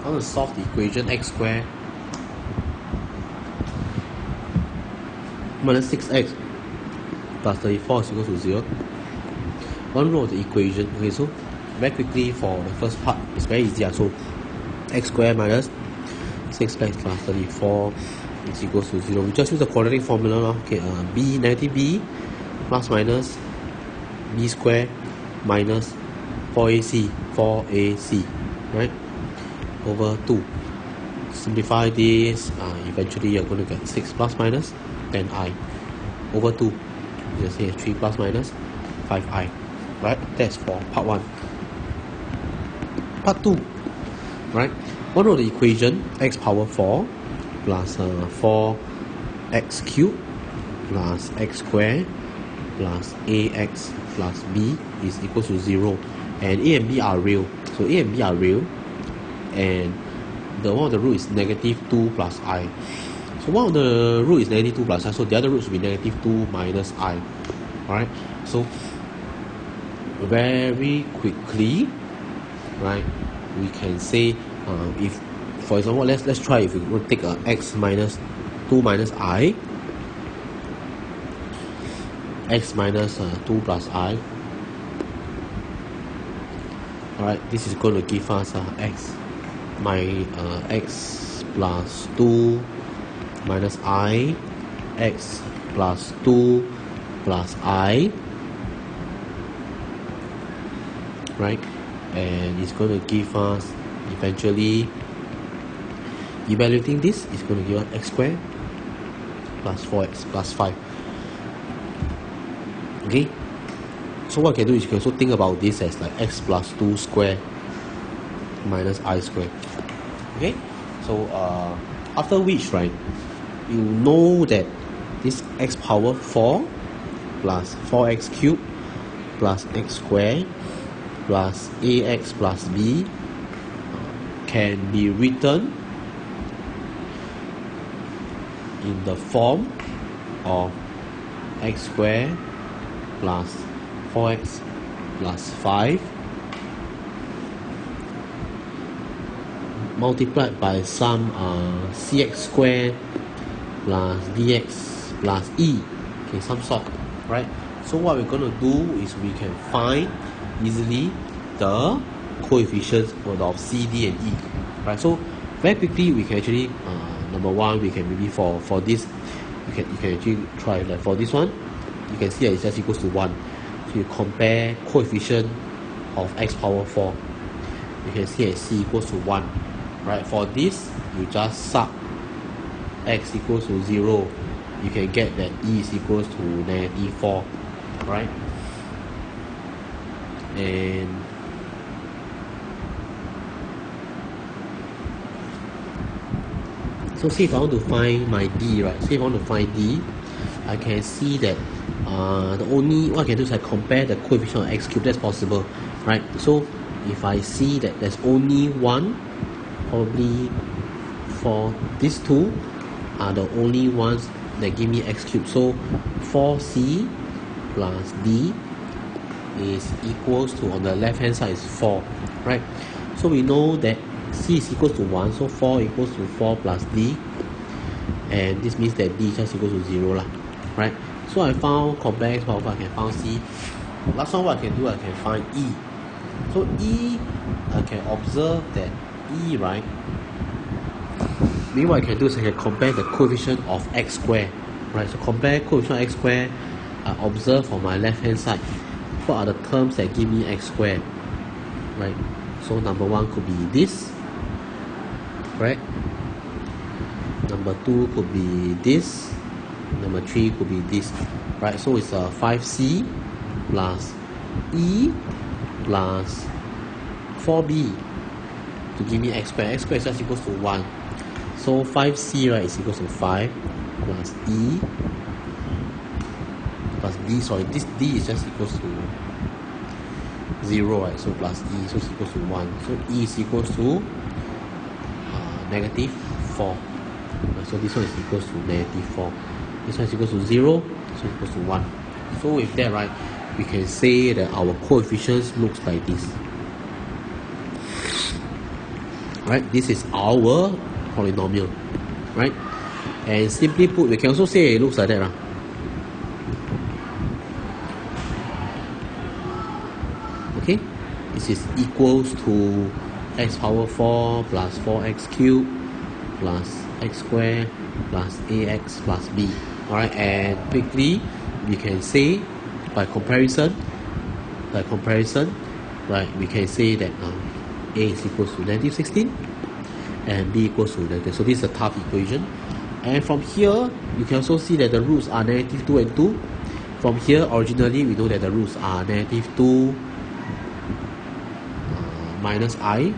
I want to solve the equation x squared minus 6x plus 34 is equal to 0. One row of the equation. Okay, so very quickly for the first part, it's very easy. So x squared minus 6x plus 34 is equal to 0. We just use the quadratic formula. Okay, b negative b plus minus b squared minus 4ac, right, over 2. Simplify this, eventually you're going to get 6 plus minus 10i over 2. Just say 3 plus minus 5i, right? That's for part 1. Part 2, right? One of the equation, x power 4 plus 4x cubed plus x squared plus ax plus b is equal to 0. And a and b are real. So a and b are real. And the one of the root is negative 2 plus I. So one of the root is negative 2 plus I. So the other root should be negative 2 minus I. Alright. So very quickly, right, we can say if, for example, let's try if we want to take x minus 2 minus I, x minus 2 plus I. Alright, this is going to give us x plus 2 minus I, x plus 2 plus I, right? And it's going to give us, eventually, evaluating this, is going to give us x squared plus 4x plus 5. Okay? So what I can do is you can also think about this as like x plus 2 squared minus I squared. Okay? So after which, right, you know that this x power 4 plus 4x cubed plus x squared plus ax plus b can be written in the form of x squared plus 4x plus 5 multiplied by some cx squared plus dx plus e, okay, some sort, right? So what we're going to do is we can find easily the coefficients of c, d and e, right? So very quickly we can actually number one, we can maybe for this you can actually try, like for this one you can see that it's just equals to 1. So you compare coefficient of x power 4, you can see that c equals to 1, right? For this you just sub x equals to 0, you can get that e is equals to negative 4, right? And so say if I want to find my d, right? Say if I want to find d, I can see that the only what I can do is I compare the coefficient of x cubed. That's possible, right? So if I see that there's only one, probably for these two are the only ones that give me x cubed. So 4c plus d is equals to, on the left hand side is 4, right? So we know that c is equals to 1, so 4 equals to 4 plus d, and this means that d is just equals to 0 lah, right? So I found compare x power 4, I can find c. Last one what I can do, I can find e. So e, I can observe that e, right, maybe what I can do is I can compare the coefficient of x squared, right? So compare coefficient of x squared, I observe on my left hand side what are the terms that give me x squared, right? So number 1 could be this, right? Number 2 could be this. Number 3 could be this, right? So it's 5c plus e plus 4b to give me x squared. X squared is just equals to 1. So 5c, right, is equals to 5 plus e plus d, sorry, this d is just equals to 0, right? So plus e, so it's equals to 1. So e is equals to negative 4. Right? So this one is equals to negative 4. This one is equals to 0, so it's equals to 1. So with that, right, we can say that our coefficients looks like this. right? This is our polynomial, right? And simply put, we can also say it looks like that. Okay, this is equals to x power 4 plus 4x cubed plus x squared plus ax plus b. Alright, and quickly we can say by comparison, right, we can say that a is equals to negative 16 and b equals to negative. So this is a tough equation. And from here, you can also see that the roots are negative 2 and 2. From here, originally, we know that the roots are negative 2 minus I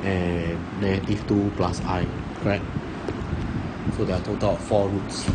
and negative 2 plus I, correct? So there are a total of 4 roots.